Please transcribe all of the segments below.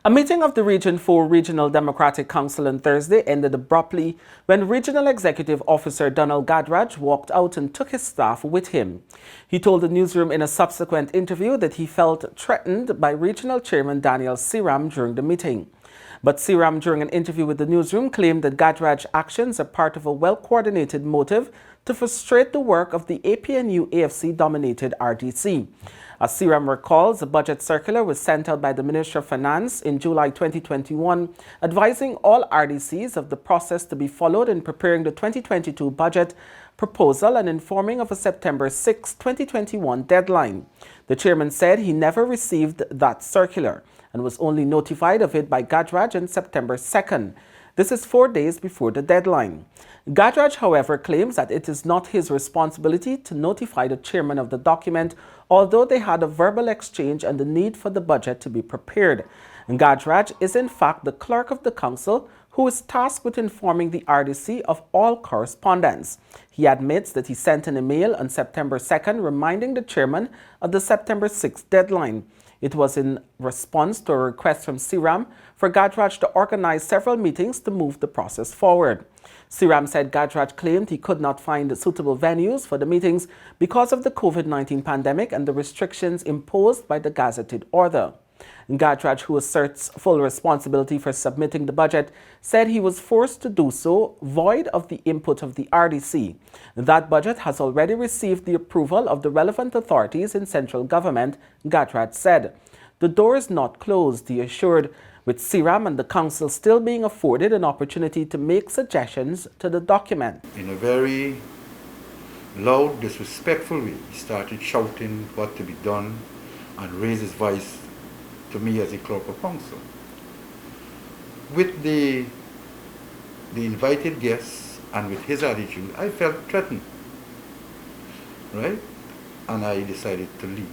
A meeting of the Region 4 Regional Democratic Council on Thursday ended abruptly when Regional Executive Officer Donald Gajraj walked out and took his staff with him. He told the newsroom in a subsequent interview that he felt threatened by Regional Chairman Daniel Seeram during the meeting. But Seeram, during an interview with the newsroom, claimed that Gajraj's actions are part of a well-coordinated motive to frustrate the work of the APNU+AFC-dominated RDC. As Seeram recalls, a budget circular was sent out by the Minister of Finance in July 2021, advising all RDCs of the process to be followed in preparing the 2022 budget proposal and informing of a September 6, 2021 deadline. The chairman said he never received that circular and was only notified of it by Gajraj on September 2nd. This is 4 days before the deadline. Gajraj, however, claims that it is not his responsibility to notify the chairman of the document, although they had a verbal exchange on the need for the budget to be prepared. Gajraj is in fact the clerk of the council who is tasked with informing the RDC of all correspondence. He admits that he sent an email on September 2nd reminding the chairman of the September 6th deadline. It was in response to a request from Seeram for Gajraj to organize several meetings to move the process forward. Seeram said Gajraj claimed he could not find suitable venues for the meetings because of the COVID-19 pandemic and the restrictions imposed by the gazetted order. Gajraj, who asserts full responsibility for submitting the budget, said he was forced to do so void of the input of the RDC. That budget has already received the approval of the relevant authorities in central government, Gajraj said. The door is not closed, he assured, with Seeram and the council still being afforded an opportunity to make suggestions to the document. In a very loud, disrespectful way, he started shouting what to be done and raised his voice to me as a clerk of council. With the invited guests and with his attitude, I felt threatened, right? And I decided to leave.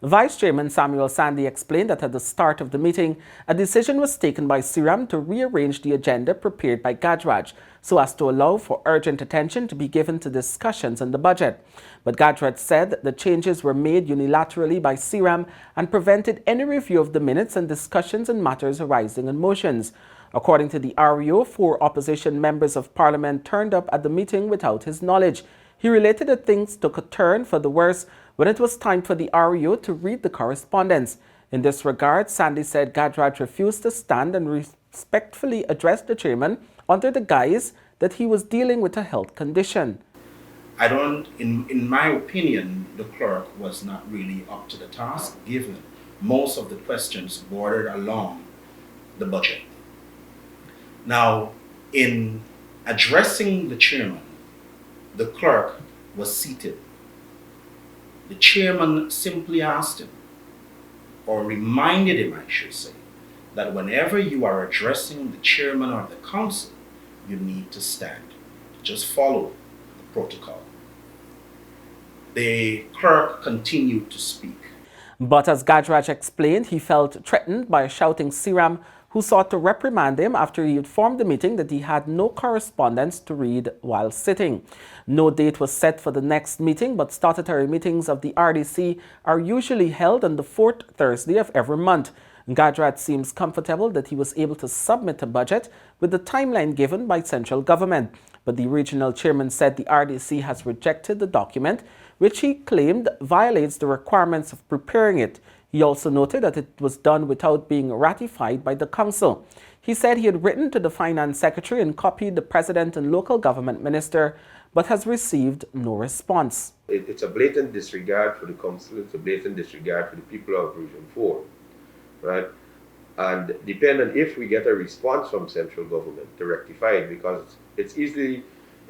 Vice Chairman Samuel Sandy explained that at the start of the meeting, a decision was taken by Seeram to rearrange the agenda prepared by Gajraj so as to allow for urgent attention to be given to discussions on the budget. But Gajraj said the changes were made unilaterally by Seeram and prevented any review of the minutes and discussions on matters arising in motions. According to the REO, 4 opposition members of parliament turned up at the meeting without his knowledge. He related that things took a turn for the worse when it was time for the REO to read the correspondence. In this regard, Sandy said Gajraj refused to stand and respectfully address the chairman under the guise that he was dealing with a health condition. In my opinion, the clerk was not really up to the task, given most of the questions bordered along the budget. Now, in addressing the chairman, the clerk was seated. The chairman simply asked him, or reminded him, I should say, that whenever you are addressing the chairman or the council, you need to stand. Just follow the protocol. The clerk continued to speak. But as Gajraj explained, he felt threatened by a shouting Seeram who sought to reprimand him after he informed the meeting that he had no correspondence to read while sitting. No date was set for the next meeting, but statutory meetings of the RDC are usually held on the 4th Thursday of every month. Gajraj seems comfortable that he was able to submit a budget with the timeline given by central government. But the regional chairman said the RDC has rejected the document, which he claimed violates the requirements of preparing it. He also noted that it was done without being ratified by the council. He said he had written to the finance secretary and copied the president and local government minister, but has received no response. It's a blatant disregard for the council, it's a blatant disregard for the people of Region 4, right? And depending on if we get a response from central government to rectify it, because it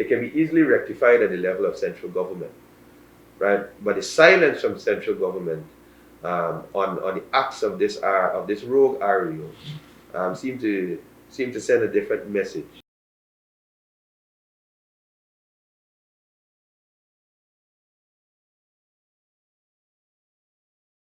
can be easily rectified at the level of central government, right? But the silence from central government on the acts of this rogue REO seem to send a different message.